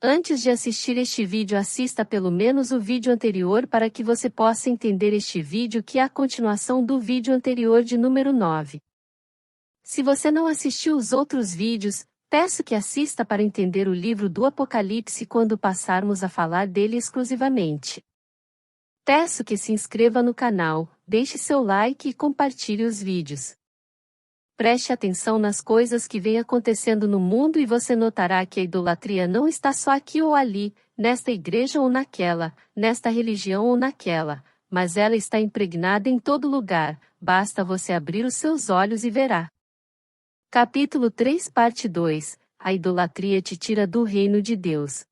Antes de assistir este vídeo, assista pelo menos o vídeo anterior para que você possa entender este vídeo, que é a continuação do vídeo anterior de número 9. Se você não assistiu os outros vídeos, peço que assista para entender o livro do Apocalipse quando passarmos a falar dele exclusivamente. Peço que se inscreva no canal, deixe seu like e compartilhe os vídeos. Preste atenção nas coisas que vêm acontecendo no mundo e você notará que a idolatria não está só aqui ou ali, nesta igreja ou naquela, nesta religião ou naquela, mas ela está impregnada em todo lugar, basta você abrir os seus olhos e verá. Capítulo 3, parte 2. A idolatria te tira do reino de Deus.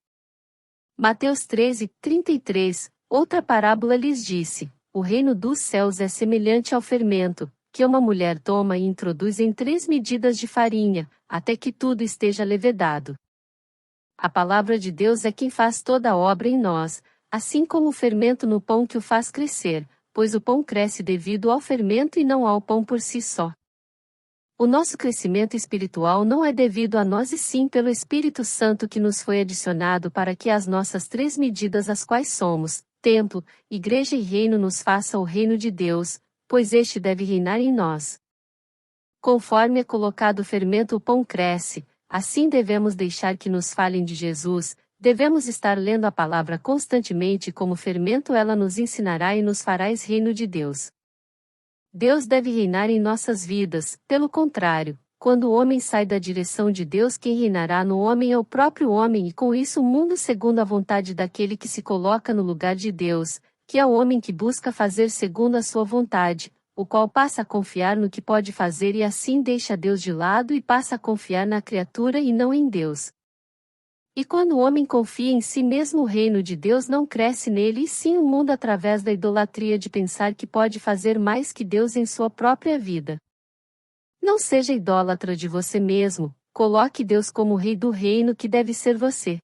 Mateus 13, 33. Outra parábola lhes disse: o reino dos céus é semelhante ao fermento, que uma mulher toma e introduz em 3 medidas de farinha, até que tudo esteja levedado. A palavra de Deus é quem faz toda a obra em nós, assim como o fermento no pão que o faz crescer, pois o pão cresce devido ao fermento e não ao pão por si só. O nosso crescimento espiritual não é devido a nós e sim pelo Espírito Santo que nos foi adicionado para que as nossas 3 medidas, as quais somos, templo, igreja e reino, nos faça o reino de Deus, pois este deve reinar em nós. Conforme é colocado o fermento, o pão cresce, assim devemos deixar que nos falem de Jesus, devemos estar lendo a palavra constantemente como fermento, ela nos ensinará e nos fará reino de Deus. Deus deve reinar em nossas vidas, pelo contrário, quando o homem sai da direção de Deus, quem reinará no homem é o próprio homem e com isso o mundo segundo a vontade daquele que se coloca no lugar de Deus, que é o homem que busca fazer segundo a sua vontade, o qual passa a confiar no que pode fazer e assim deixa Deus de lado e passa a confiar na criatura e não em Deus. E quando o homem confia em si mesmo, o reino de Deus não cresce nele e sim o mundo através da idolatria de pensar que pode fazer mais que Deus em sua própria vida. Não seja idólatra de você mesmo, coloque Deus como o rei do reino que deve ser você.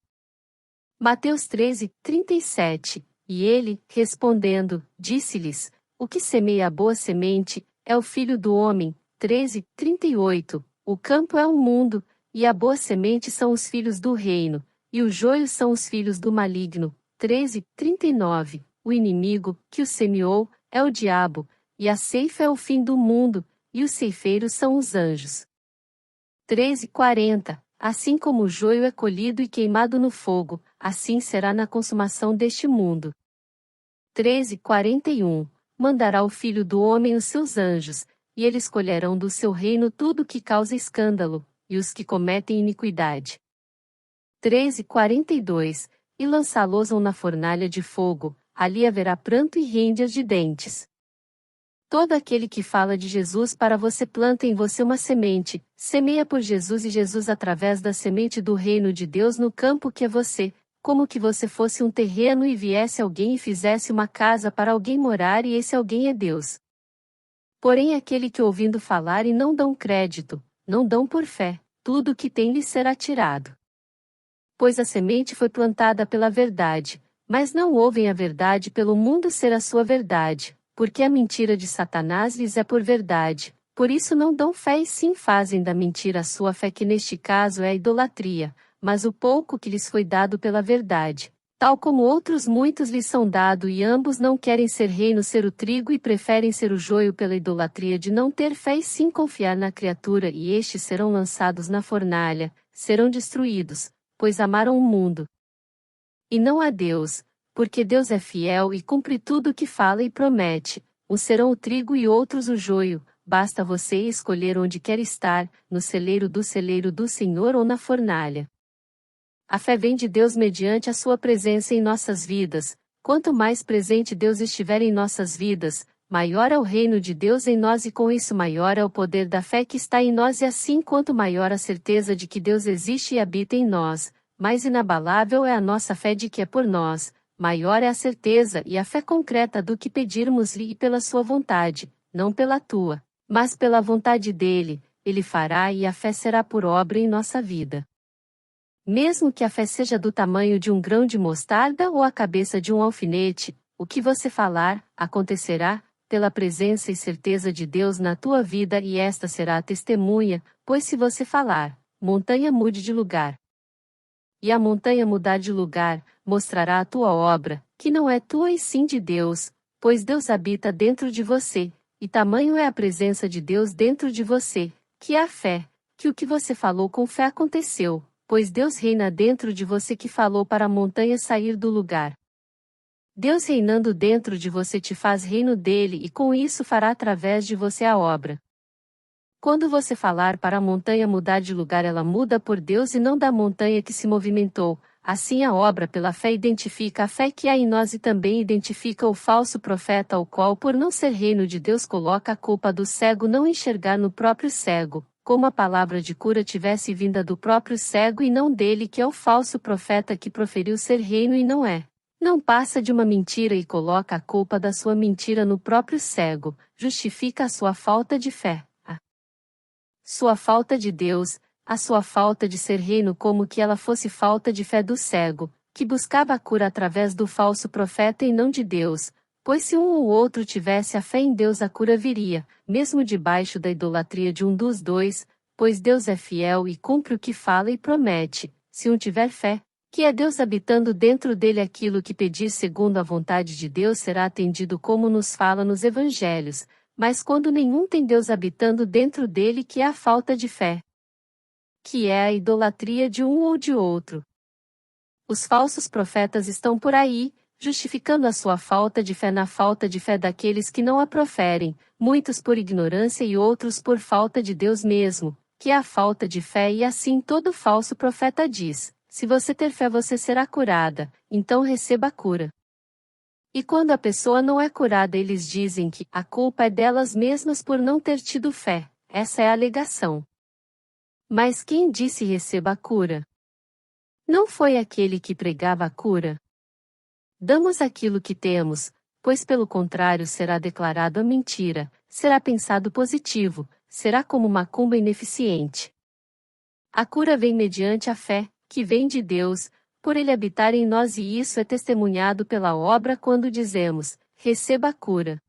Mateus 13, 37. E ele, respondendo, disse-lhes: o que semeia a boa semente, é o Filho do Homem. 13, 38. O campo é o mundo, e a boa semente são os filhos do reino, e o joio são os filhos do maligno. 13, 39. O inimigo, que o semeou, é o diabo, e a ceifa é o fim do mundo, e os ceifeiros são os anjos. 13, 40. Assim como o joio é colhido e queimado no fogo, assim será na consumação deste mundo. 13, 41. Mandará o Filho do Homem os seus anjos, e eles colherão do seu reino tudo que causa escândalo, e os que cometem iniquidade. 13, 42. E lançá-los-ão na fornalha de fogo, ali haverá pranto e ranger de dentes. Todo aquele que fala de Jesus para você planta em você uma semente, semeia por Jesus e Jesus através da semente do reino de Deus no campo que é você, como que você fosse um terreno e viesse alguém e fizesse uma casa para alguém morar e esse alguém é Deus. Porém aquele que ouvindo falar e não dão crédito, não dão por fé, tudo o que tem lhe será tirado. Pois a semente foi plantada pela verdade, mas não ouvem a verdade pelo mundo ser a sua verdade, porque a mentira de Satanás lhes é por verdade, por isso não dão fé e sim fazem da mentira a sua fé, que neste caso é a idolatria, mas o pouco que lhes foi dado pela verdade, tal como outros muitos lhes são dado e ambos não querem ser reino, ser o trigo e preferem ser o joio pela idolatria de não ter fé e sim confiar na criatura, e estes serão lançados na fornalha, serão destruídos, pois amaram o mundo e não a Deus, porque Deus é fiel e cumpre tudo o que fala e promete. Uns serão o trigo e outros o joio, basta você escolher onde quer estar, no celeiro do Senhor ou na fornalha. A fé vem de Deus mediante a sua presença em nossas vidas. Quanto mais presente Deus estiver em nossas vidas, maior é o reino de Deus em nós e com isso maior é o poder da fé que está em nós, e assim quanto maior a certeza de que Deus existe e habita em nós, mais inabalável é a nossa fé de que é por nós, maior é a certeza e a fé concreta do que pedirmos-lhe e pela sua vontade, não pela tua, mas pela vontade dele, ele fará e a fé será por obra em nossa vida. Mesmo que a fé seja do tamanho de um grão de mostarda ou a cabeça de um alfinete, o que você falar, acontecerá, pela presença e certeza de Deus na tua vida, e esta será a testemunha, pois se você falar, montanha mude de lugar, e a montanha mudar de lugar, mostrará a tua obra, que não é tua e sim de Deus, pois Deus habita dentro de você, e tamanho é a presença de Deus dentro de você, que é a fé, que o que você falou com fé aconteceu, pois Deus reina dentro de você que falou para a montanha sair do lugar. Deus reinando dentro de você te faz reino dele e com isso fará através de você a obra. Quando você falar para a montanha mudar de lugar, ela muda por Deus e não da montanha que se movimentou. Assim a obra pela fé identifica a fé que há em nós e também identifica o falso profeta, o qual por não ser reino de Deus coloca a culpa do cego não enxergar no próprio cego, como a palavra de cura tivesse vinda do próprio cego e não dele, que é o falso profeta que proferiu ser reino e não é. Não passa de uma mentira e coloca a culpa da sua mentira no próprio cego, justifica a sua falta de fé, a sua falta de Deus, a sua falta de ser reino, como que ela fosse falta de fé do cego, que buscava a cura através do falso profeta e não de Deus, pois se um ou outro tivesse a fé em Deus, a cura viria, mesmo debaixo da idolatria de um dos dois, pois Deus é fiel e cumpre o que fala e promete, se um tiver fé, que é Deus habitando dentro dele, aquilo que pedir segundo a vontade de Deus será atendido, como nos fala nos evangelhos, mas quando nenhum tem Deus habitando dentro dele, que é a falta de fé, que é a idolatria de um ou de outro. Os falsos profetas estão por aí, justificando a sua falta de fé na falta de fé daqueles que não a proferem, muitos por ignorância e outros por falta de Deus mesmo, que é a falta de fé, e assim todo falso profeta diz: se você ter fé você será curada, então receba a cura. E quando a pessoa não é curada, eles dizem que a culpa é delas mesmas por não ter tido fé. Essa é a alegação. Mas quem disse receba a cura? Não foi aquele que pregava a cura? Damos aquilo que temos, pois pelo contrário será declarado a mentira, será pensado positivo, será como macumba ineficiente. A cura vem mediante a fé, que vem de Deus, por ele habitar em nós, e isso é testemunhado pela obra quando dizemos, receba a cura.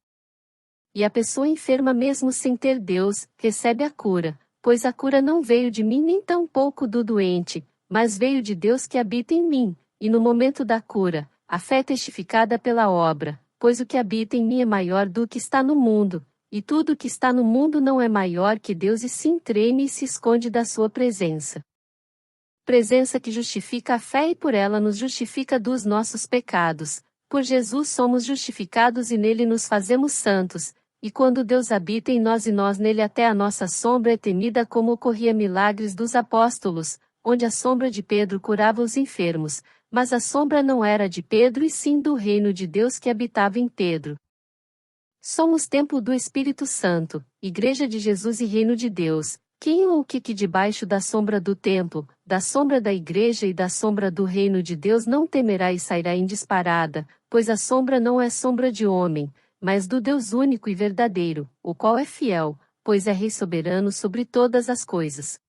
E a pessoa enferma, mesmo sem ter Deus, recebe a cura, pois a cura não veio de mim nem tampouco do doente, mas veio de Deus que habita em mim, e no momento da cura, a fé é testificada pela obra, pois o que habita em mim é maior do que está no mundo, e tudo o que está no mundo não é maior que Deus e se treme e se esconde da sua presença. Presença que justifica a fé e por ela nos justifica dos nossos pecados. Por Jesus somos justificados e nele nos fazemos santos, e quando Deus habita em nós e nós nele, até a nossa sombra é temida, como ocorria milagres dos apóstolos, onde a sombra de Pedro curava os enfermos, mas a sombra não era de Pedro e sim do reino de Deus que habitava em Pedro. Somos templo do Espírito Santo, igreja de Jesus e reino de Deus. Quem ou o que debaixo da sombra do templo, da sombra da igreja e da sombra do reino de Deus não temerá e sairá em disparada, pois a sombra não é sombra de homem, mas do Deus único e verdadeiro, o qual é fiel, pois é Rei soberano sobre todas as coisas.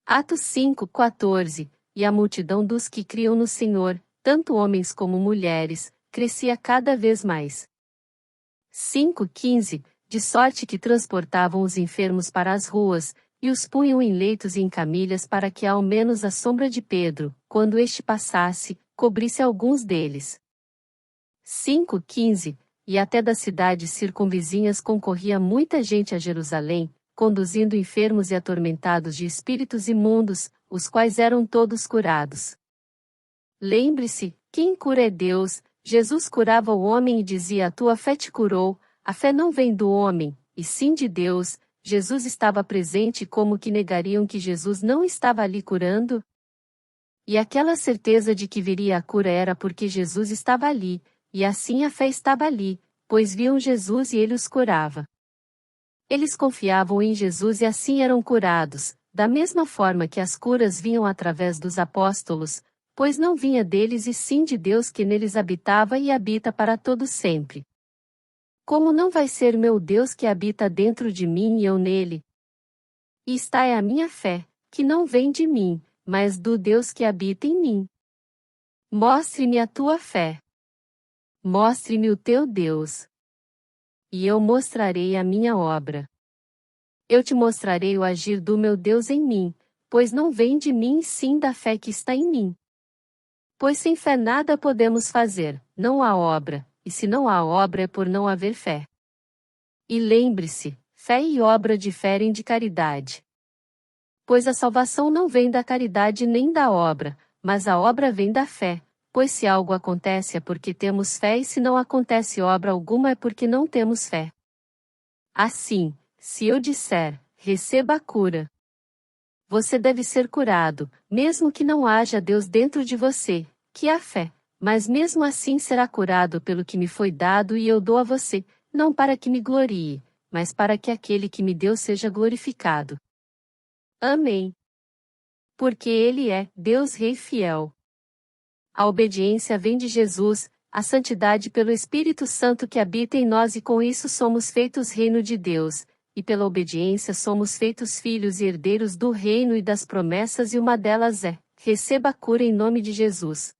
Atos 5:14, e a multidão dos que criam no Senhor, tanto homens como mulheres, crescia cada vez mais. 5:15, de sorte que transportavam os enfermos para as ruas, e os punham em leitos e em camilhas, para que ao menos a sombra de Pedro, quando este passasse, cobrisse alguns deles. 5:15, e até das cidades circunvizinhas concorria muita gente a Jerusalém, conduzindo enfermos e atormentados de espíritos imundos, os quais eram todos curados. Lembre-se, quem cura é Deus. Jesus curava o homem e dizia: a tua fé te curou. A fé não vem do homem, e sim de Deus. Jesus estava presente, como que negariam que Jesus não estava ali curando? E aquela certeza de que viria a cura era porque Jesus estava ali, e assim a fé estava ali, pois viam Jesus e ele os curava. Eles confiavam em Jesus e assim eram curados, da mesma forma que as curas vinham através dos apóstolos, pois não vinha deles e sim de Deus que neles habitava e habita para todo sempre. Como não vai ser meu Deus que habita dentro de mim e eu nele? E está é a minha fé, que não vem de mim, mas do Deus que habita em mim. Mostre-me a tua fé. Mostre-me o teu Deus. E eu mostrarei a minha obra. Eu te mostrarei o agir do meu Deus em mim, pois não vem de mim sim da fé que está em mim. Pois sem fé nada podemos fazer, não há obra, e se não há obra é por não haver fé. E lembre-se, fé e obra diferem de caridade. Pois a salvação não vem da caridade nem da obra, mas a obra vem da fé, pois se algo acontece é porque temos fé e se não acontece obra alguma é porque não temos fé. Assim, se eu disser, receba a cura, você deve ser curado, mesmo que não haja Deus dentro de você, que é a fé, mas mesmo assim será curado pelo que me foi dado e eu dou a você, não para que me glorie, mas para que aquele que me deu seja glorificado. Amém. Porque Ele é Deus Rei fiel. A obediência vem de Jesus, a santidade pelo Espírito Santo que habita em nós e com isso somos feitos reino de Deus, e pela obediência somos feitos filhos e herdeiros do reino e das promessas e uma delas é, receba a cura em nome de Jesus.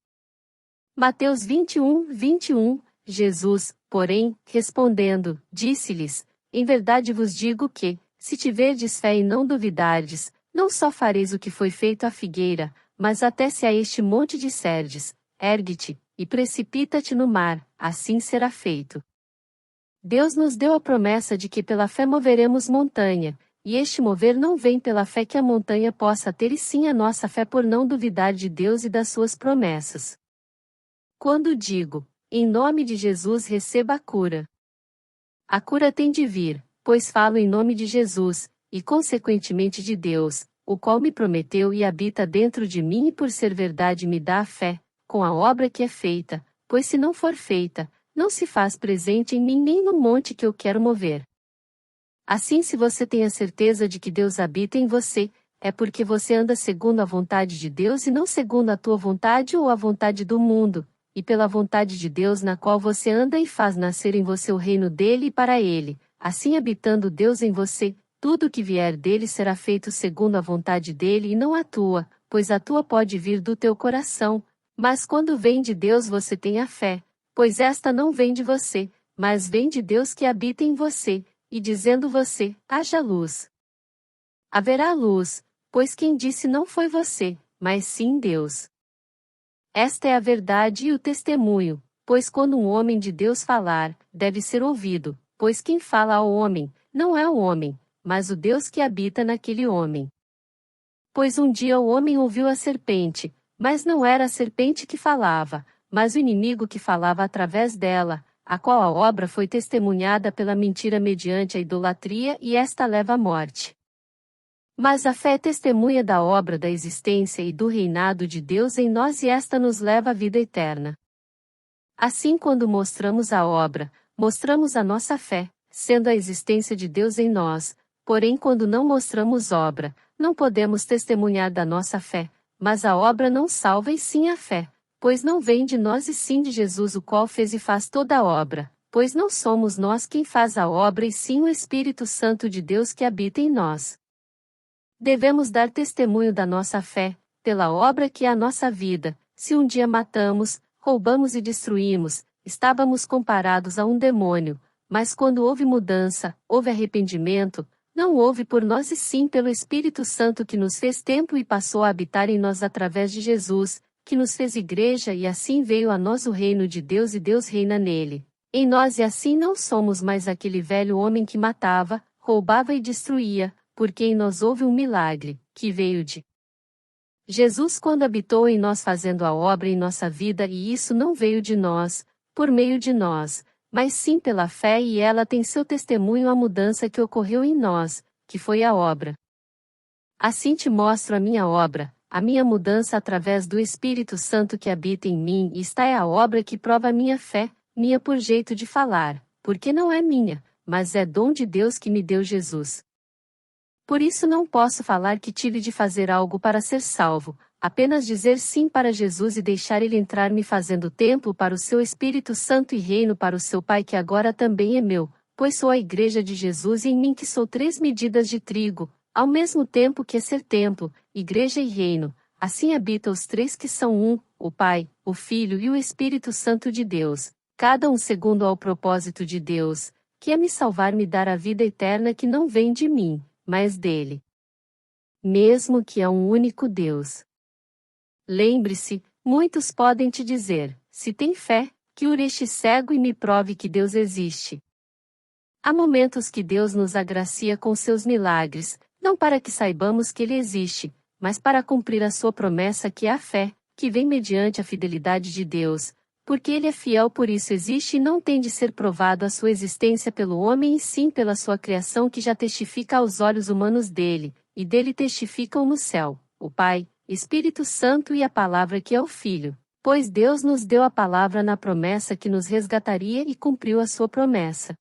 Mateus 21:21, Jesus, porém, respondendo, disse-lhes, em verdade vos digo que, se tiverdes fé e não duvidardes, não só fareis o que foi feito à figueira, mas até se a este monte disserdes, ergue-te, e precipita-te no mar, assim será feito. Deus nos deu a promessa de que pela fé moveremos montanha, e este mover não vem pela fé que a montanha possa ter e sim a nossa fé por não duvidar de Deus e das suas promessas. Quando digo, em nome de Jesus receba a cura tem de vir, pois falo em nome de Jesus, e consequentemente de Deus, o qual me prometeu e habita dentro de mim e por ser verdade me dá a fé, com a obra que é feita, pois se não for feita, não se faz presente em mim nem no monte que eu quero mover. Assim se você tem a certeza de que Deus habita em você, é porque você anda segundo a vontade de Deus e não segundo a tua vontade ou a vontade do mundo, e pela vontade de Deus na qual você anda e faz nascer em você o reino dele e para ele, assim habitando Deus em você, tudo que vier dele será feito segundo a vontade dele e não a tua, pois a tua pode vir do teu coração, mas quando vem de Deus você tem a fé, pois esta não vem de você, mas vem de Deus que habita em você, e dizendo você, haja luz. Haverá luz, pois quem disse não foi você, mas sim Deus. Esta é a verdade e o testemunho, pois quando um homem de Deus falar, deve ser ouvido, pois quem fala ao homem, não é o homem, mas o Deus que habita naquele homem. Pois um dia o homem ouviu a serpente, mas não era a serpente que falava, mas o inimigo que falava através dela, a qual a obra foi testemunhada pela mentira mediante a idolatria e esta leva à morte. Mas a fé é testemunha da obra da existência e do reinado de Deus em nós e esta nos leva à vida eterna. Assim quando mostramos a obra, mostramos a nossa fé, sendo a existência de Deus em nós, porém quando não mostramos obra, não podemos testemunhar da nossa fé, mas a obra não salva e sim a fé, pois não vem de nós e sim de Jesus o qual fez e faz toda a obra, pois não somos nós quem faz a obra e sim o Espírito Santo de Deus que habita em nós. Devemos dar testemunho da nossa fé, pela obra que é a nossa vida. Se um dia matamos, roubamos e destruímos, estávamos comparados a um demônio, mas quando houve mudança, houve arrependimento, não houve por nós e sim pelo Espírito Santo que nos fez templo e passou a habitar em nós através de Jesus, que nos fez igreja e assim veio a nós o reino de Deus e Deus reina nele. Em nós e assim não somos mais aquele velho homem que matava, roubava e destruía, porque em nós houve um milagre, que veio de Jesus quando habitou em nós fazendo a obra em nossa vida e isso não veio de nós, por meio de nós, mas sim pela fé e ela tem seu testemunho a mudança que ocorreu em nós, que foi a obra. Assim te mostro a minha obra, a minha mudança através do Espírito Santo que habita em mim e esta é a obra que prova a minha fé, minha por jeito de falar, porque não é minha, mas é dom de Deus que me deu Jesus. Por isso não posso falar que tive de fazer algo para ser salvo, apenas dizer sim para Jesus e deixar Ele entrar me fazendo templo para o seu Espírito Santo e reino para o seu Pai que agora também é meu, pois sou a igreja de Jesus e em mim que sou 3 medidas de trigo, ao mesmo tempo que é ser templo, igreja e reino, assim habita os 3 que são um, o Pai, o Filho e o Espírito Santo de Deus, cada um segundo ao propósito de Deus, que é me salvar e me dar a vida eterna que não vem de mim, mas dele. mesmo que há um único Deus. Lembre-se, muitos podem te dizer, se tem fé, que este cego e me prove que Deus existe. Há momentos que Deus nos agracia com seus milagres, não para que saibamos que Ele existe, mas para cumprir a sua promessa que é a fé, que vem mediante a fidelidade de Deus, porque Ele é fiel, por isso existe e não tem de ser provado a sua existência pelo homem e sim pela sua criação que já testifica aos olhos humanos dele, e dele testificam no céu, o Pai, Espírito Santo e a palavra que é o Filho, pois Deus nos deu a palavra na promessa que nos resgataria e cumpriu a sua promessa.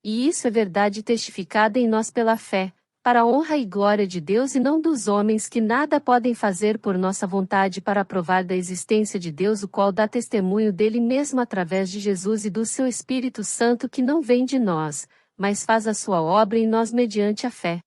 E isso é verdade testificada em nós pela fé, para a honra e glória de Deus e não dos homens que nada podem fazer por nossa vontade para provar da existência de Deus, o qual dá testemunho dele mesmo através de Jesus e do seu Espírito Santo que não vem de nós, mas faz a sua obra em nós mediante a fé.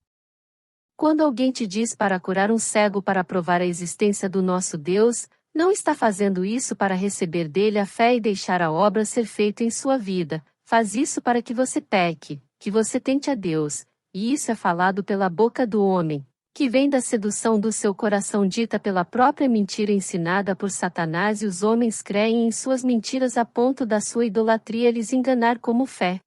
Quando alguém te diz para curar um cego para provar a existência do nosso Deus, não está fazendo isso para receber dele a fé e deixar a obra ser feita em sua vida, faz isso para que você peque, que você tente a Deus. E isso é falado pela boca do homem, que vem da sedução do seu coração dita pela própria mentira ensinada por Satanás, e os homens creem em suas mentiras a ponto da sua idolatria lhes enganar como fé.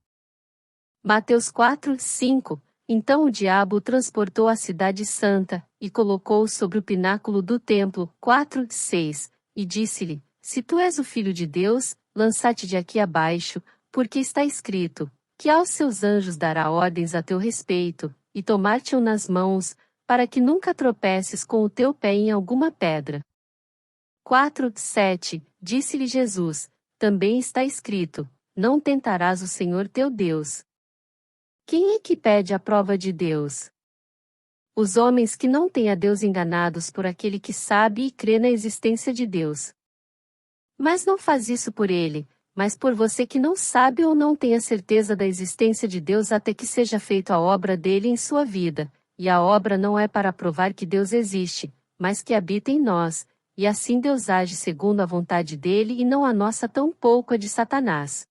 Mateus 4:5. Então o diabo o transportou à cidade santa, e colocou-o sobre o pináculo do templo. 4:6. E disse-lhe, se tu és o Filho de Deus, lança-te de aqui abaixo, porque está escrito, que aos seus anjos dará ordens a teu respeito, e tomar-te-ão nas mãos, para que nunca tropeces com o teu pé em alguma pedra. 4:7. Disse-lhe Jesus, também está escrito, não tentarás o Senhor teu Deus. Quem é que pede a prova de Deus? Os homens que não têm a Deus, enganados por aquele que sabe e crê na existência de Deus. Mas não faz isso por ele, mas por você que não sabe ou não tem a certeza da existência de Deus até que seja feita a obra dele em sua vida, e a obra não é para provar que Deus existe, mas que habita em nós, e assim Deus age segundo a vontade dele e não a nossa, tampouco a de Satanás.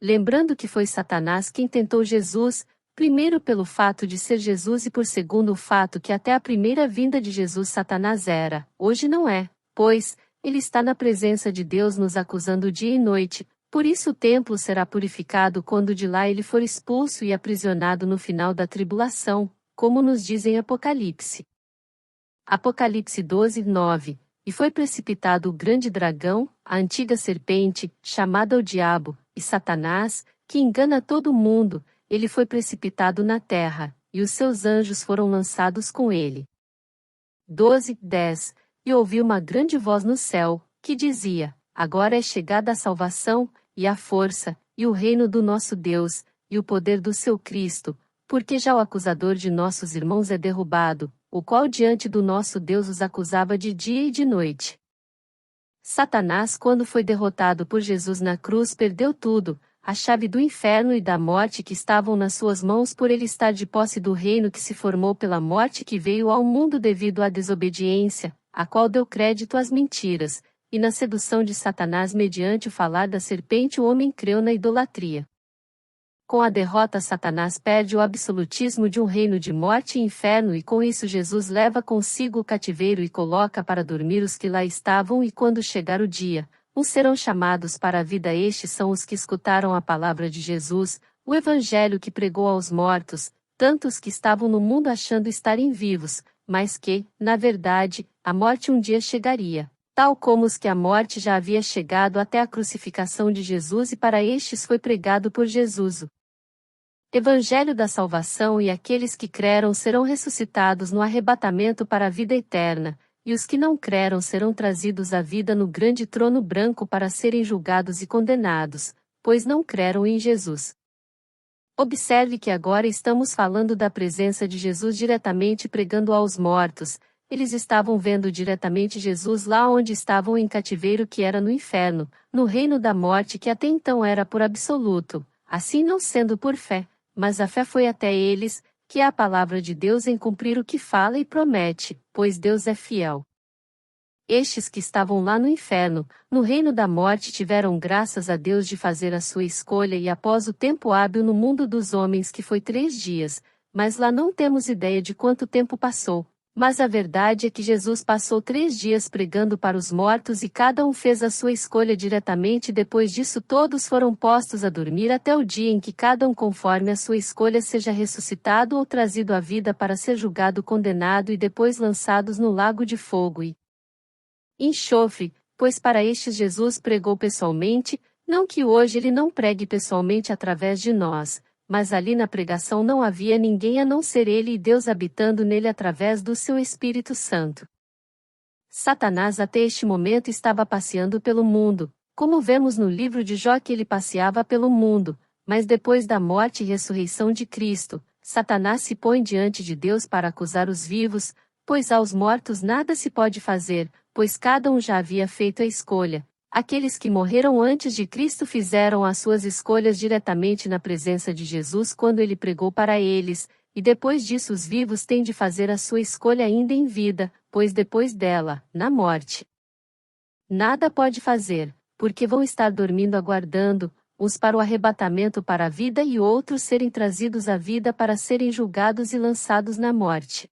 Lembrando que foi Satanás quem tentou Jesus, primeiro pelo fato de ser Jesus e por segundo o fato que até a primeira vinda de Jesus Satanás era, hoje não é, pois, ele está na presença de Deus nos acusando dia e noite, por isso o templo será purificado quando de lá ele for expulso e aprisionado no final da tribulação, como nos diz em Apocalipse. Apocalipse 12:9. E foi precipitado o grande dragão, a antiga serpente, chamada o Diabo, e Satanás, que engana todo o mundo, ele foi precipitado na terra, e os seus anjos foram lançados com ele. 12:10. E ouvi uma grande voz no céu, que dizia, agora é chegada a salvação, e a força, e o reino do nosso Deus, e o poder do seu Cristo, porque já o acusador de nossos irmãos é derrubado, o qual diante do nosso Deus os acusava de dia e de noite. Satanás, quando foi derrotado por Jesus na cruz, perdeu tudo, a chave do inferno e da morte que estavam nas suas mãos por ele estar de posse do reino que se formou pela morte que veio ao mundo devido à desobediência, a qual deu crédito às mentiras, e na sedução de Satanás mediante o falar da serpente o homem creu na idolatria. Com a derrota Satanás perde o absolutismo de um reino de morte e inferno e com isso Jesus leva consigo o cativeiro e coloca para dormir os que lá estavam e quando chegar o dia, uns serão chamados para a vida, estes são os que escutaram a palavra de Jesus, o evangelho que pregou aos mortos, tantos que estavam no mundo achando estarem vivos, mas que, na verdade, a morte um dia chegaria. Tal como os que a morte já havia chegado até a crucificação de Jesus e para estes foi pregado por Jesus o Evangelho da salvação e aqueles que creram serão ressuscitados no arrebatamento para a vida eterna, e os que não creram serão trazidos à vida no grande trono branco para serem julgados e condenados, pois não creram em Jesus. Observe que agora estamos falando da presença de Jesus diretamente pregando aos mortos. Eles estavam vendo diretamente Jesus lá onde estavam em cativeiro, que era no inferno, no reino da morte que até então era por absoluto, assim não sendo por fé, mas a fé foi até eles, que é a palavra de Deus em cumprir o que fala e promete, pois Deus é fiel. Estes que estavam lá no inferno, no reino da morte tiveram graças a Deus de fazer a sua escolha e após o tempo hábil no mundo dos homens que foi 3 dias, mas lá não temos ideia de quanto tempo passou. Mas a verdade é que Jesus passou 3 dias pregando para os mortos e cada um fez a sua escolha diretamente. Depois disso todos foram postos a dormir até o dia em que cada um conforme a sua escolha seja ressuscitado ou trazido à vida para ser julgado, condenado e depois lançados no lago de fogo e enxofre, pois para estes Jesus pregou pessoalmente, não que hoje ele não pregue pessoalmente através de nós. Mas ali na pregação não havia ninguém a não ser ele e Deus habitando nele através do seu Espírito Santo. Satanás até este momento estava passeando pelo mundo, como vemos no livro de Jó que ele passeava pelo mundo, mas depois da morte e ressurreição de Cristo, Satanás se põe diante de Deus para acusar os vivos, pois aos mortos nada se pode fazer, pois cada um já havia feito a escolha. Aqueles que morreram antes de Cristo fizeram as suas escolhas diretamente na presença de Jesus quando ele pregou para eles, e depois disso os vivos têm de fazer a sua escolha ainda em vida, pois depois dela, na morte, nada pode fazer, porque vão estar dormindo aguardando, uns para o arrebatamento para a vida e outros serem trazidos à vida para serem julgados e lançados na morte.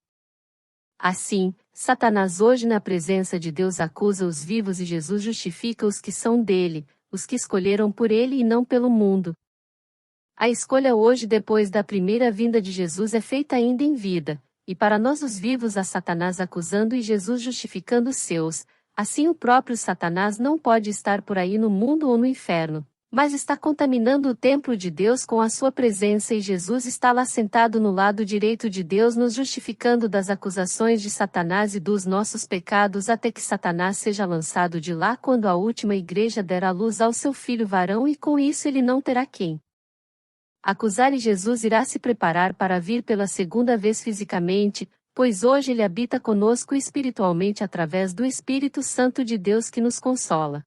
Assim, Satanás hoje na presença de Deus acusa os vivos e Jesus justifica os que são dele, os que escolheram por ele e não pelo mundo. A escolha hoje depois da primeira vinda de Jesus é feita ainda em vida, e para nós os vivos há Satanás acusando e Jesus justificando os seus. Assim o próprio Satanás não pode estar por aí no mundo ou no inferno, mas está contaminando o templo de Deus com a sua presença e Jesus está lá sentado no lado direito de Deus nos justificando das acusações de Satanás e dos nossos pecados até que Satanás seja lançado de lá quando a última igreja der à luz ao seu filho varão e com isso ele não terá quem acusar e Jesus irá se preparar para vir pela segunda vez fisicamente, pois hoje ele habita conosco espiritualmente através do Espírito Santo de Deus que nos consola.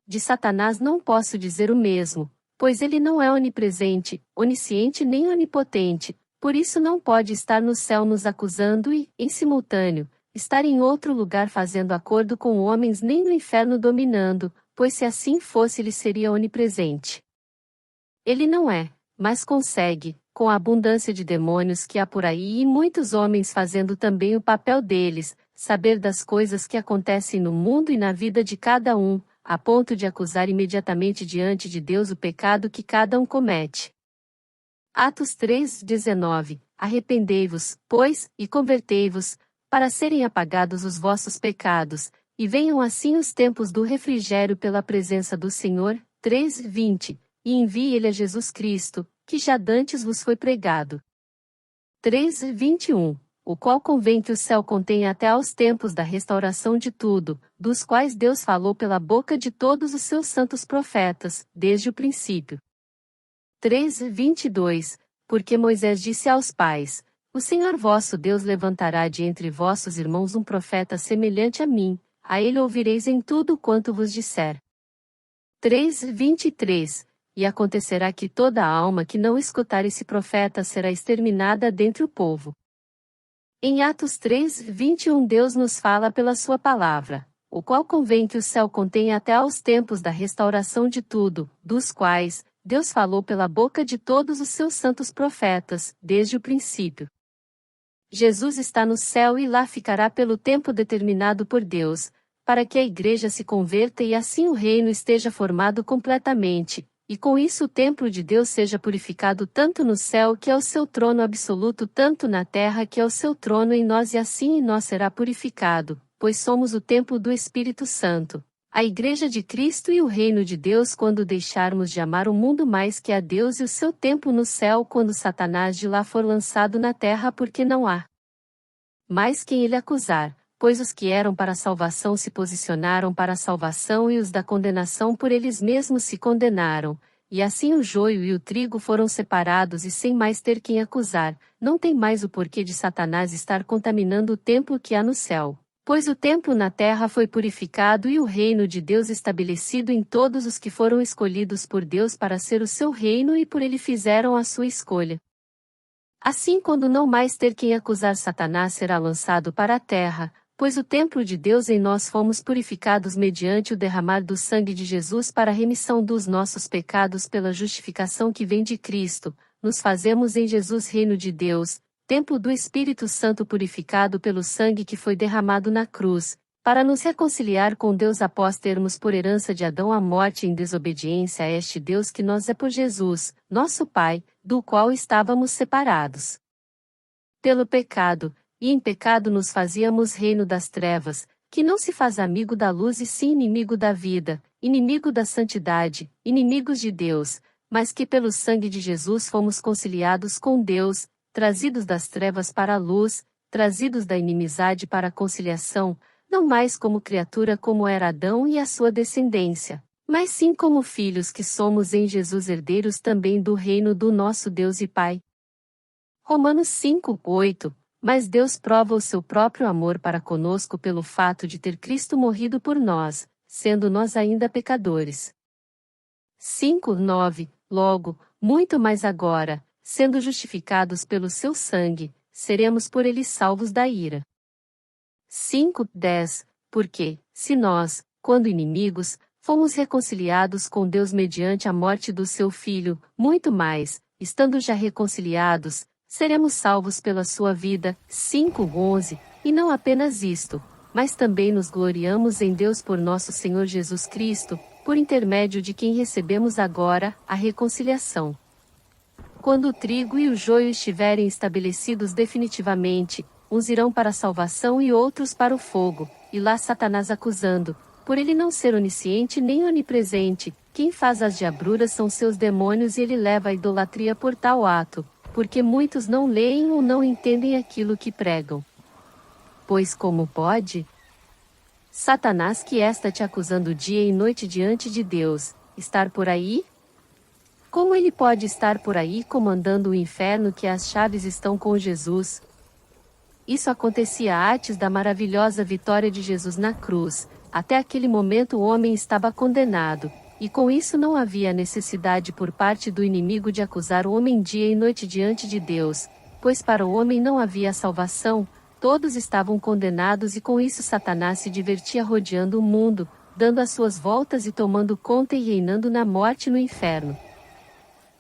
De Satanás não posso dizer o mesmo, pois ele não é onipresente, onisciente nem onipotente, por isso não pode estar no céu nos acusando e, em simultâneo, estar em outro lugar fazendo acordo com homens nem no inferno dominando, pois se assim fosse ele seria onipresente. Ele não é, mas consegue, com a abundância de demônios que há por aí e muitos homens fazendo também o papel deles, saber das coisas que acontecem no mundo e na vida de cada um, a ponto de acusar imediatamente diante de Deus o pecado que cada um comete. Atos 3:19 Arrependei-vos, pois, e convertei-vos, para serem apagados os vossos pecados, e venham assim os tempos do refrigério pela presença do Senhor. 3:20 E envie ele a Jesus Cristo, que já dantes vos foi pregado. 3:21 O qual convém que o céu contenha até aos tempos da restauração de tudo, dos quais Deus falou pela boca de todos os seus santos profetas, desde o princípio. 3:22 Porque Moisés disse aos pais: O Senhor vosso Deus levantará de entre vossos irmãos um profeta semelhante a mim, a ele ouvireis em tudo quanto vos disser. 3:23 E acontecerá que toda alma que não escutar esse profeta será exterminada dentre o povo. Em Atos 3:21 Deus nos fala pela sua palavra, o qual convém que o céu contenha até aos tempos da restauração de tudo, dos quais Deus falou pela boca de todos os seus santos profetas, desde o princípio. Jesus está no céu e lá ficará pelo tempo determinado por Deus, para que a igreja se converta e assim o reino esteja formado completamente, e com isso o templo de Deus seja purificado tanto no céu que é o seu trono absoluto tanto na terra que é o seu trono em nós e assim em nós será purificado, pois somos o templo do Espírito Santo, a igreja de Cristo e o reino de Deus quando deixarmos de amar o mundo mais que a Deus e o seu templo no céu quando Satanás de lá for lançado na terra porque não há mais quem ele acusar, pois os que eram para a salvação se posicionaram para a salvação e os da condenação por eles mesmos se condenaram, e assim o joio e o trigo foram separados e sem mais ter quem acusar, não tem mais o porquê de Satanás estar contaminando o templo que há no céu, pois o templo na terra foi purificado e o reino de Deus estabelecido em todos os que foram escolhidos por Deus para ser o seu reino e por ele fizeram a sua escolha. Assim quando não mais ter quem acusar Satanás será lançado para a terra, pois o templo de Deus em nós fomos purificados mediante o derramar do sangue de Jesus para a remissão dos nossos pecados pela justificação que vem de Cristo, nos fazemos em Jesus reino de Deus, templo do Espírito Santo purificado pelo sangue que foi derramado na cruz, para nos reconciliar com Deus após termos por herança de Adão a morte em desobediência a este Deus que nós é por Jesus, nosso Pai, do qual estávamos separados pelo pecado, e em pecado nos fazíamos reino das trevas, que não se faz amigo da luz e sim inimigo da vida, inimigo da santidade, inimigos de Deus, mas que pelo sangue de Jesus fomos conciliados com Deus, trazidos das trevas para a luz, trazidos da inimizade para a conciliação, não mais como criatura como era Adão e a sua descendência, mas sim como filhos que somos em Jesus herdeiros também do reino do nosso Deus e Pai. Romanos 5:8. Mas Deus prova o seu próprio amor para conosco pelo fato de ter Cristo morrido por nós, sendo nós ainda pecadores. 5:9. Logo, muito mais agora, sendo justificados pelo seu sangue, seremos por ele salvos da ira. 5:10. Porque, se nós, quando inimigos, fomos reconciliados com Deus mediante a morte do seu Filho, muito mais, estando já reconciliados, seremos salvos pela sua vida. 5:11. E não apenas isto, mas também nos gloriamos em Deus por nosso Senhor Jesus Cristo, por intermédio de quem recebemos agora a reconciliação. Quando o trigo e o joio estiverem estabelecidos definitivamente, uns irão para a salvação e outros para o fogo, e lá Satanás acusando, por ele não ser onisciente nem onipresente, quem faz as diabruras são seus demônios e ele leva a idolatria por tal ato, porque muitos não leem ou não entendem aquilo que pregam. Pois como pode Satanás, que está te acusando dia e noite diante de Deus, estar por aí? Como ele pode estar por aí comandando o inferno que as chaves estão com Jesus? Isso acontecia antes da maravilhosa vitória de Jesus na cruz. Até aquele momento o homem estava condenado, e com isso não havia necessidade por parte do inimigo de acusar o homem dia e noite diante de Deus, pois para o homem não havia salvação, todos estavam condenados e com isso Satanás se divertia rodeando o mundo, dando as suas voltas e tomando conta e reinando na morte e no inferno.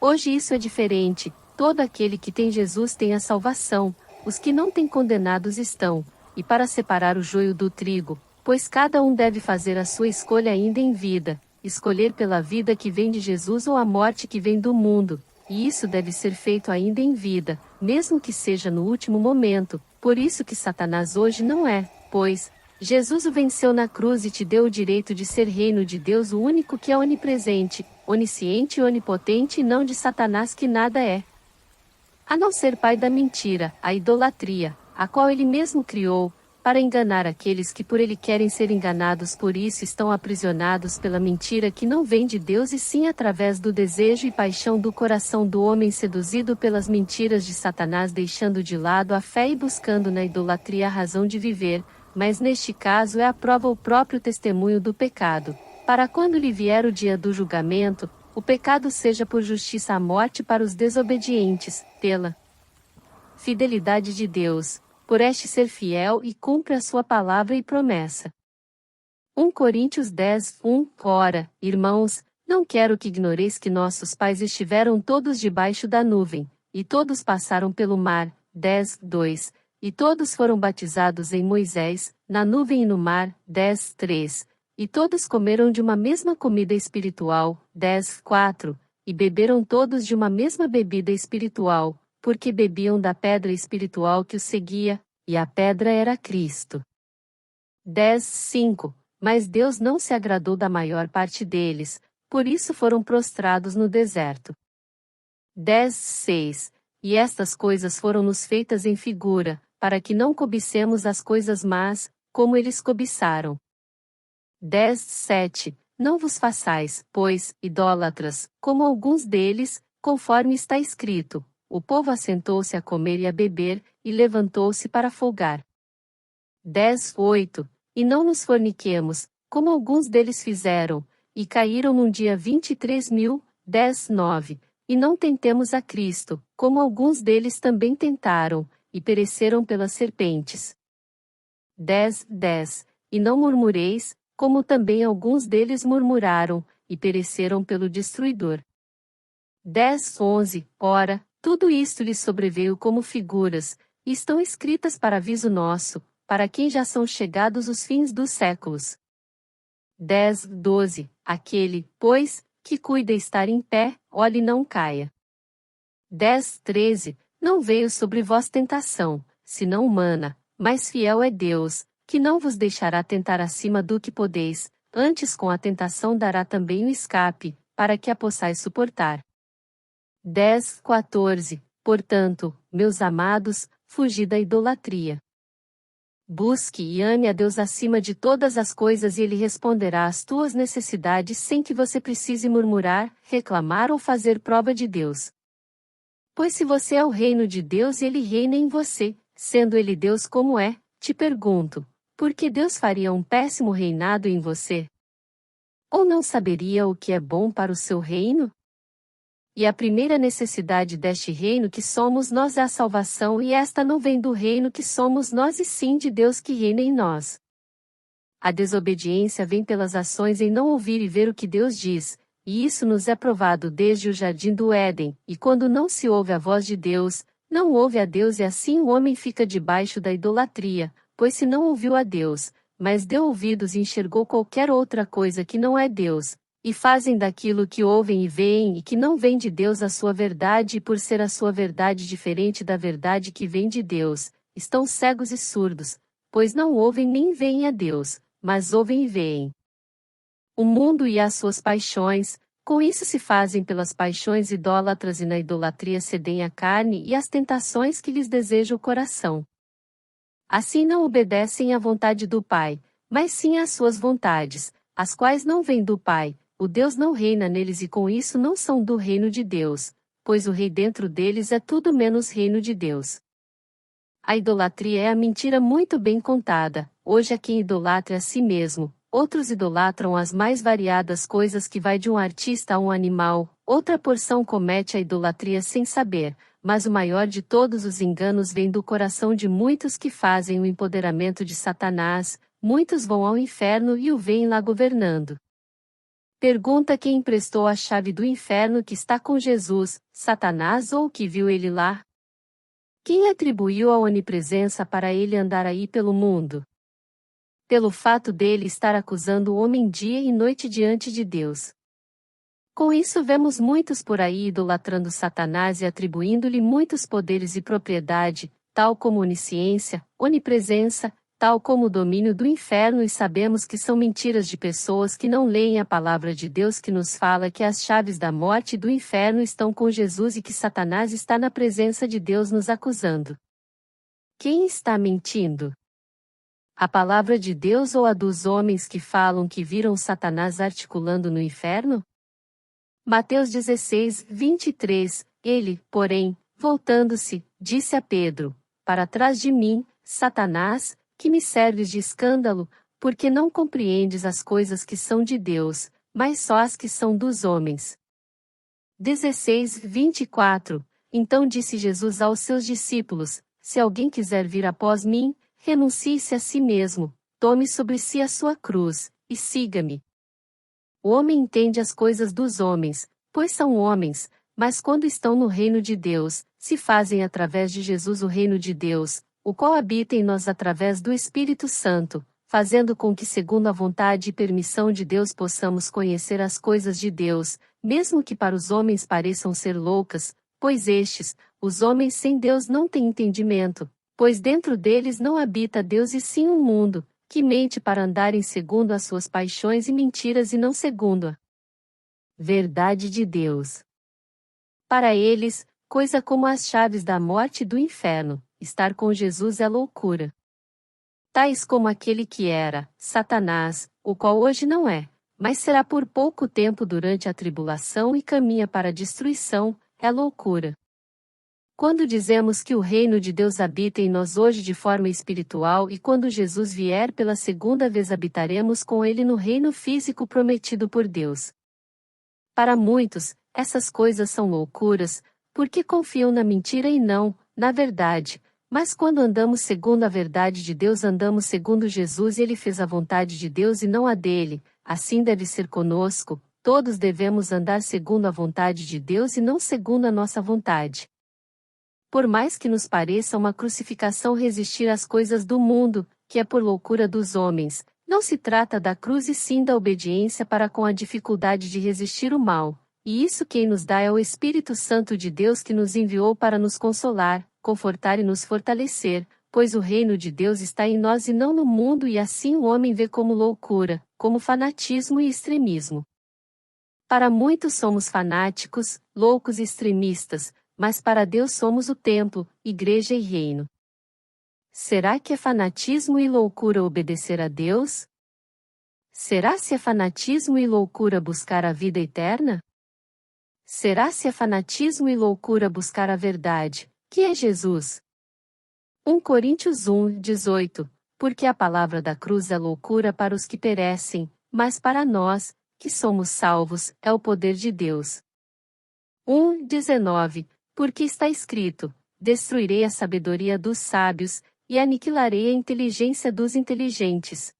Hoje isso é diferente, todo aquele que tem Jesus tem a salvação, os que não têm condenados estão, e para separar o joio do trigo, pois cada um deve fazer a sua escolha ainda em vida, escolher pela vida que vem de Jesus ou a morte que vem do mundo, e isso deve ser feito ainda em vida, mesmo que seja no último momento, por isso que Satanás hoje não é, pois, Jesus o venceu na cruz e te deu o direito de ser reino de Deus o único que é onipresente, onisciente e onipotente e não de Satanás que nada é. A não ser pai da mentira, a idolatria, a qual ele mesmo criou, para enganar aqueles que por ele querem ser enganados, por isso estão aprisionados pela mentira que não vem de Deus e sim através do desejo e paixão do coração do homem seduzido pelas mentiras de Satanás, deixando de lado a fé e buscando na idolatria a razão de viver, mas neste caso é a prova o próprio testemunho do pecado, para quando lhe vier o dia do julgamento, o pecado seja por justiça a morte para os desobedientes, pela fidelidade de Deus, por este ser fiel e cumpre a sua palavra e promessa. 1 Coríntios 10:1. Ora, irmãos, não quero que ignoreis que nossos pais estiveram todos debaixo da nuvem, e todos passaram pelo mar. 10:2. E todos foram batizados em Moisés, na nuvem e no mar. 10:3. E todos comeram de uma mesma comida espiritual. 10:4. E beberam todos de uma mesma bebida espiritual, porque bebiam da pedra espiritual que os seguia, e a pedra era Cristo. 10:5. Mas Deus não se agradou da maior parte deles, por isso foram prostrados no deserto. 10:6. E estas coisas foram-nos feitas em figura, para que não cobicemos as coisas más, como eles cobiçaram. 10:7. Não vos façais, pois, idólatras, como alguns deles, conforme está escrito, o povo assentou-se a comer e a beber, e levantou-se para folgar. 10:8. E não nos forniquemos, como alguns deles fizeram, e caíram num dia 23.000. 10:9. E não tentemos a Cristo, como alguns deles também tentaram, e pereceram pelas serpentes. 10:10. E não murmureis, como também alguns deles murmuraram, e pereceram pelo destruidor. 10:11. Ora, Tudo isto lhes sobreveio como figuras, e estão escritas para aviso nosso, para quem já são chegados os fins dos séculos. 10:12 Aquele, pois, que cuida estar em pé, olhe e não caia. 10:13 Não veio sobre vós tentação, senão humana, mas fiel é Deus, que não vos deixará tentar acima do que podeis, antes com a tentação dará também o escape, para que a possais suportar. 10:14 Portanto, meus amados, fugi da idolatria. Busque e ame a Deus acima de todas as coisas e Ele responderá às tuas necessidades sem que você precise murmurar, reclamar ou fazer prova de Deus. Pois se você é o reino de Deus e Ele reina em você, sendo Ele Deus como é, te pergunto, por que Deus faria um péssimo reinado em você? Ou não saberia o que é bom para o seu reino? E a primeira necessidade deste reino que somos nós é a salvação, e esta não vem do reino que somos nós e sim de Deus que reina em nós. A desobediência vem pelas ações em não ouvir e ver o que Deus diz, e isso nos é provado desde o jardim do Éden, e quando não se ouve a voz de Deus, não ouve a Deus e assim o homem fica debaixo da idolatria, pois se não ouviu a Deus, mas deu ouvidos e enxergou qualquer outra coisa que não é Deus, e fazem daquilo que ouvem e veem e que não vem de Deus a sua verdade, e por ser a sua verdade diferente da verdade que vem de Deus, estão cegos e surdos, pois não ouvem nem veem a Deus, mas ouvem e veem o mundo e as suas paixões. Com isso se fazem pelas paixões idólatras e na idolatria cedem à carne e às tentações que lhes deseja o coração. Assim não obedecem à vontade do Pai, mas sim às suas vontades, as quais não vêm do Pai. O Deus não reina neles e com isso não são do reino de Deus, pois o rei dentro deles é tudo menos reino de Deus. A idolatria é a mentira muito bem contada. Hoje há quem idolatre a si mesmo, outros idolatram as mais variadas coisas que vai de um artista a um animal, outra porção comete a idolatria sem saber, mas o maior de todos os enganos vem do coração de muitos que fazem o empoderamento de Satanás, muitos vão ao inferno e o veem lá governando. Pergunta quem emprestou a chave do inferno que está com Jesus, Satanás ou que viu ele lá? Quem atribuiu a onipresença para ele andar aí pelo mundo? Pelo fato dele estar acusando o homem dia e noite diante de Deus. Com isso vemos muitos por aí idolatrando Satanás e atribuindo-lhe muitos poderes e propriedade, tal como onisciência, onipresença, tal como o domínio do inferno, e sabemos que são mentiras de pessoas que não leem a palavra de Deus, que nos fala que as chaves da morte e do inferno estão com Jesus e que Satanás está na presença de Deus nos acusando. Quem está mentindo? A palavra de Deus ou a dos homens que falam que viram Satanás articulando no inferno? Mateus 16:23 Ele, porém, voltando-se, disse a Pedro: Para trás de mim, Satanás, que me serves de escândalo, porque não compreendes as coisas que são de Deus, mas só as que são dos homens. 16:24 Então disse Jesus aos seus discípulos: Se alguém quiser vir após mim, renuncie-se a si mesmo, tome sobre si a sua cruz, e siga-me. O homem entende as coisas dos homens, pois são homens, mas quando estão no reino de Deus, se fazem através de Jesus o reino de Deus, o qual habita em nós através do Espírito Santo, fazendo com que segundo a vontade e permissão de Deus possamos conhecer as coisas de Deus, mesmo que para os homens pareçam ser loucas, pois estes, os homens sem Deus não têm entendimento, pois dentro deles não habita Deus e sim um mundo, que mente para andarem segundo as suas paixões e mentiras e não segundo a verdade de Deus. Para eles, coisa como as chaves da morte e do inferno, estar com Jesus é loucura. Tais como aquele que era, Satanás, o qual hoje não é, mas será por pouco tempo durante a tribulação e caminha para a destruição, é loucura. Quando dizemos que o reino de Deus habita em nós hoje de forma espiritual e quando Jesus vier pela segunda vez habitaremos com ele no reino físico prometido por Deus. Para muitos, essas coisas são loucuras, porque confiam na mentira e não, na verdade, mas quando andamos segundo a verdade de Deus andamos segundo Jesus e ele fez a vontade de Deus e não a dele, assim deve ser conosco, todos devemos andar segundo a vontade de Deus e não segundo a nossa vontade. Por mais que nos pareça uma crucificação resistir às coisas do mundo, que é por loucura dos homens, não se trata da cruz e sim da obediência para com a dificuldade de resistir o mal, e isso quem nos dá é o Espírito Santo de Deus que nos enviou para nos consolar, confortar e nos fortalecer, pois o reino de Deus está em nós e não no mundo e assim o homem vê como loucura, como fanatismo e extremismo. Para muitos somos fanáticos, loucos e extremistas, mas para Deus somos o templo, igreja e reino. Será que é fanatismo e loucura obedecer a Deus? Será se é fanatismo e loucura buscar a vida eterna? Será se é fanatismo e loucura buscar a verdade, que é Jesus? 1 Coríntios 1:18 Porque a palavra da cruz é loucura para os que perecem, mas para nós, que somos salvos, é o poder de Deus. 1:19 Porque está escrito: Destruirei a sabedoria dos sábios, e aniquilarei a inteligência dos inteligentes.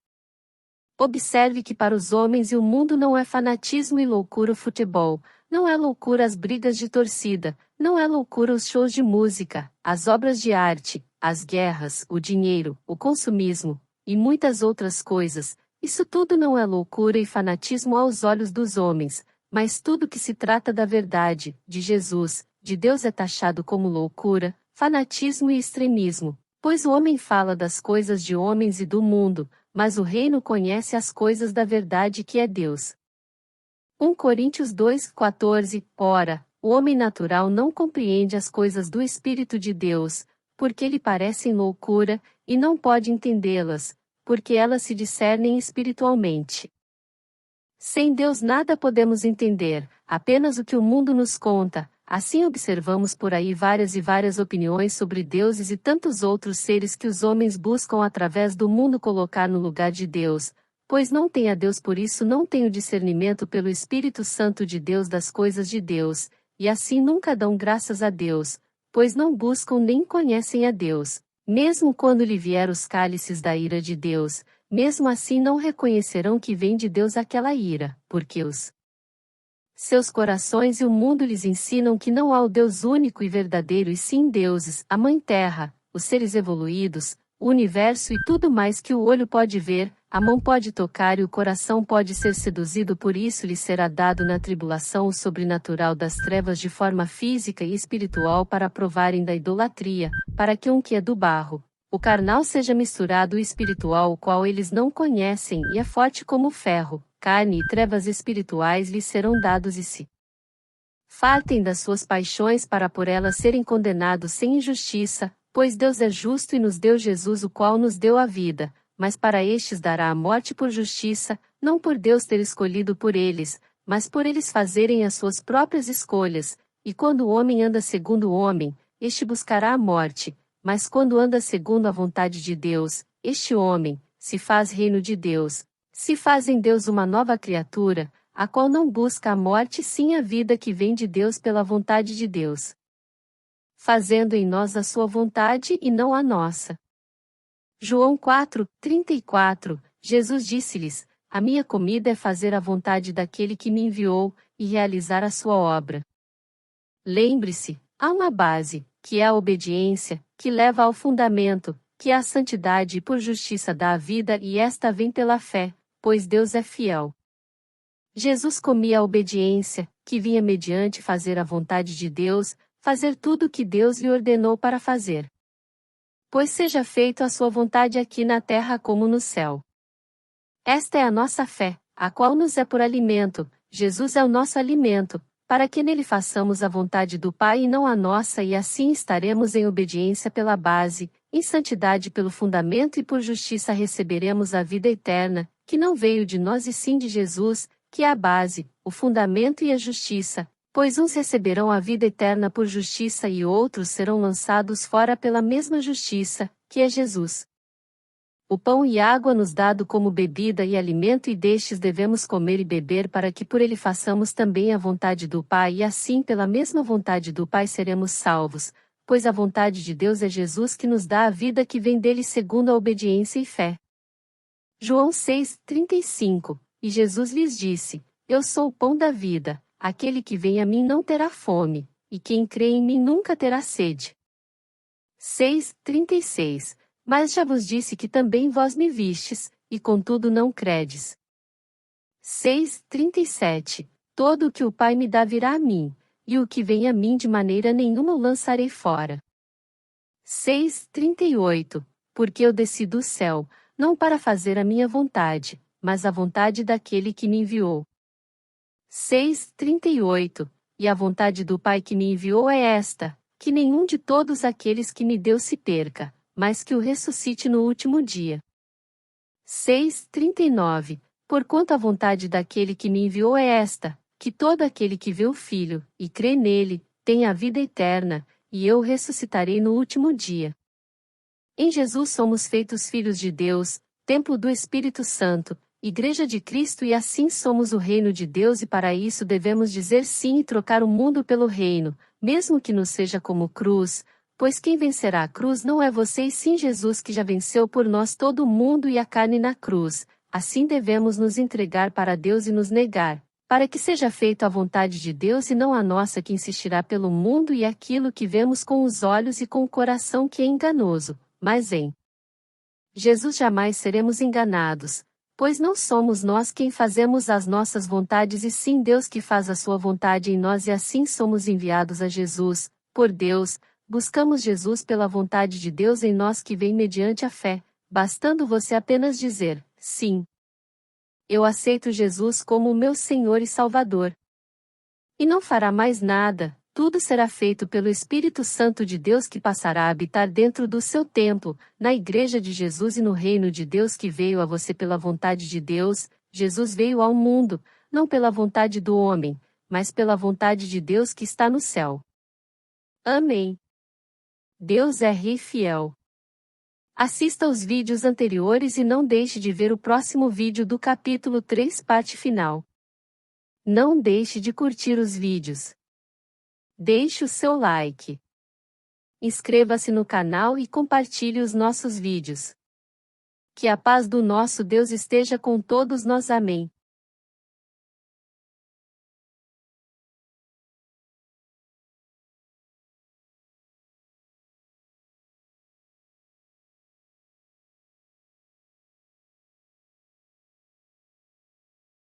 Observe que para os homens e o mundo não é fanatismo e loucura o futebol, não é loucura as brigas de torcida, não é loucura os shows de música, as obras de arte, as guerras, o dinheiro, o consumismo, e muitas outras coisas. Isso tudo não é loucura e fanatismo aos olhos dos homens, mas tudo que se trata da verdade, de Jesus, de Deus é taxado como loucura, fanatismo e extremismo, pois o homem fala das coisas de homens e do mundo, mas o reino conhece as coisas da verdade que é Deus. 1 Coríntios 2:14 Ora, o homem natural não compreende as coisas do Espírito de Deus, porque lhe parecem loucura, e não pode entendê-las, porque elas se discernem espiritualmente. Sem Deus nada podemos entender, apenas o que o mundo nos conta. Assim observamos por aí várias e várias opiniões sobre deuses e tantos outros seres que os homens buscam através do mundo colocar no lugar de Deus, pois não tem a Deus, por isso não tem o discernimento pelo Espírito Santo de Deus das coisas de Deus, e assim nunca dão graças a Deus, pois não buscam nem conhecem a Deus. Mesmo quando lhe vier os cálices da ira de Deus, mesmo assim não reconhecerão que vem de Deus aquela ira, porque os seus corações e o mundo lhes ensinam que não há o Deus único e verdadeiro e sim deuses, a Mãe Terra, os seres evoluídos, o universo e tudo mais que o olho pode ver, a mão pode tocar e o coração pode ser seduzido, por isso lhes será dado na tribulação o sobrenatural das trevas de forma física e espiritual para provarem da idolatria, para que que é do barro, o carnal seja misturado o espiritual, o qual eles não conhecem e é forte como o ferro. Carne e trevas espirituais lhes serão dados e se fartem das suas paixões para por elas serem condenados sem injustiça, pois Deus é justo e nos deu Jesus, o qual nos deu a vida, mas para estes dará a morte por justiça, não por Deus ter escolhido por eles, mas por eles fazerem as suas próprias escolhas, e quando o homem anda segundo o homem, este buscará a morte, mas quando anda segundo a vontade de Deus, este homem se faz reino de Deus. Se faz em Deus uma nova criatura, a qual não busca a morte sim a vida que vem de Deus pela vontade de Deus. Fazendo em nós a sua vontade e não a nossa. João 4:34, Jesus disse-lhes: A minha comida é fazer a vontade daquele que me enviou, e realizar a sua obra. Lembre-se, há uma base, que é a obediência, que leva ao fundamento, que é a santidade e por justiça dá a vida e esta vem pela fé, pois Deus é fiel. Jesus comia a obediência, que vinha mediante fazer a vontade de Deus, fazer tudo o que Deus lhe ordenou para fazer. Pois seja feito a sua vontade aqui na terra como no céu. Esta é a nossa fé, a qual nos é por alimento, Jesus é o nosso alimento, para que nele façamos a vontade do Pai e não a nossa, e assim estaremos em obediência pela base, em santidade pelo fundamento e por justiça receberemos a vida eterna, que não veio de nós e sim de Jesus, que é a base, o fundamento e a justiça, pois uns receberão a vida eterna por justiça e outros serão lançados fora pela mesma justiça, que é Jesus. O pão e água nos dado como bebida e alimento e destes devemos comer e beber para que por ele façamos também a vontade do Pai e assim pela mesma vontade do Pai seremos salvos, pois a vontade de Deus é Jesus que nos dá a vida que vem dele segundo a obediência e fé. João 6:35 E Jesus lhes disse: Eu sou o pão da vida, aquele que vem a mim não terá fome, e quem crê em mim nunca terá sede. 6:36. Mas já vos disse que também vós me vistes, e contudo não credes. 6:37. Todo o que o Pai me dá virá a mim, e o que vem a mim de maneira nenhuma o lançarei fora. 6:38. Porque eu desci do céu, não para fazer a minha vontade, mas a vontade daquele que me enviou. 6:38. E a vontade do Pai que me enviou é esta, que nenhum de todos aqueles que me deu se perca, mas que o ressuscite no último dia. 6:39. Porquanto a vontade daquele que me enviou é esta, que todo aquele que vê o Filho, e crê nele, tenha a vida eterna, e eu o ressuscitarei no último dia. Em Jesus somos feitos filhos de Deus, templo do Espírito Santo, Igreja de Cristo, e assim somos o reino de Deus, e para isso devemos dizer sim e trocar o mundo pelo reino, mesmo que nos seja como cruz, pois quem vencerá a cruz não é você e sim Jesus, que já venceu por nós todo o mundo e a carne na cruz. Assim devemos nos entregar para Deus e nos negar, para que seja feita a vontade de Deus e não a nossa, que insistirá pelo mundo e aquilo que vemos com os olhos e com o coração, que é enganoso, mas em Jesus jamais seremos enganados, pois não somos nós quem fazemos as nossas vontades e sim Deus que faz a sua vontade em nós, e assim somos enviados a Jesus, por Deus. Buscamos Jesus pela vontade de Deus em nós, que vem mediante a fé, bastando você apenas dizer: sim, eu aceito Jesus como o meu Senhor e Salvador. E não fará mais nada, tudo será feito pelo Espírito Santo de Deus, que passará a habitar dentro do seu templo, na Igreja de Jesus e no reino de Deus, que veio a você pela vontade de Deus. Jesus veio ao mundo, não pela vontade do homem, mas pela vontade de Deus que está no céu. Amém. Deus é Rei fiel. Assista aos vídeos anteriores e não deixe de ver o próximo vídeo do capítulo 3, parte final. Não deixe de curtir os vídeos. Deixe o seu like. Inscreva-se no canal e compartilhe os nossos vídeos. Que a paz do nosso Deus esteja com todos nós. Amém.